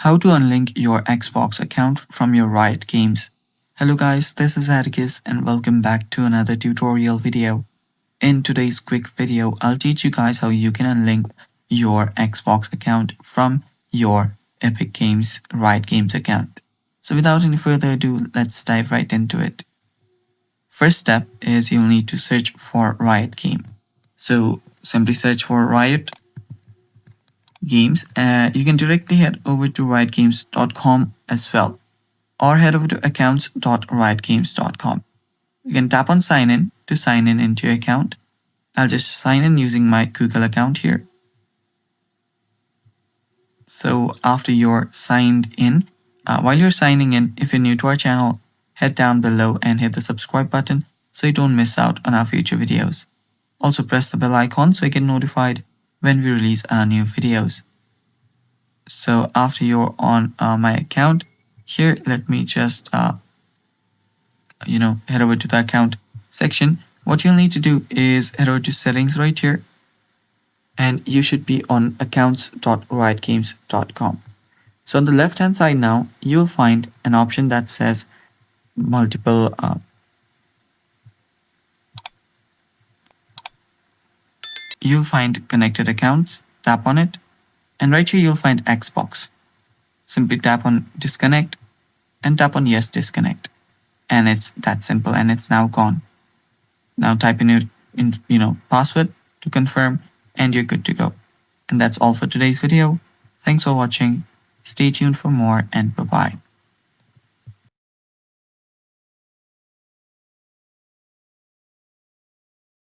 How to unlink your Xbox account from your Riot Games. Hello guys, this is Atticus and welcome back to another tutorial video. In today's quick video, I'll teach you guys how you can unlink your Xbox account from your Epic Games Riot Games account. So without any further ado, let's dive right into it. First step is you'll need to search for Riot Game. So simply search for Riot Games. You can directly head over to riotgames.com as well, or head over to accounts.riotgames.com. You can tap on sign in to sign in into your account. I'll just sign in using my Google account here. So after you're signed in, while you're signing in, if you're new to our channel, head down below and hit the subscribe button so you don't miss out on our future videos. Also press the bell icon so you get notified when we release our new videos. So after you're on my account here, let me just head over to the account section. What you'll need to do is head over to settings right here, and you should be on accounts.riotgames.com. So on the left hand side now, you'll find an option that says multiple you'll find connected accounts. Tap on it, and right here you'll find Xbox. Simply tap on disconnect and tap on yes disconnect, and it's that simple, and it's now gone. Now type in your password to confirm and you're good to go. And that's all for today's video. Thanks for watching. Stay tuned for more, and bye bye.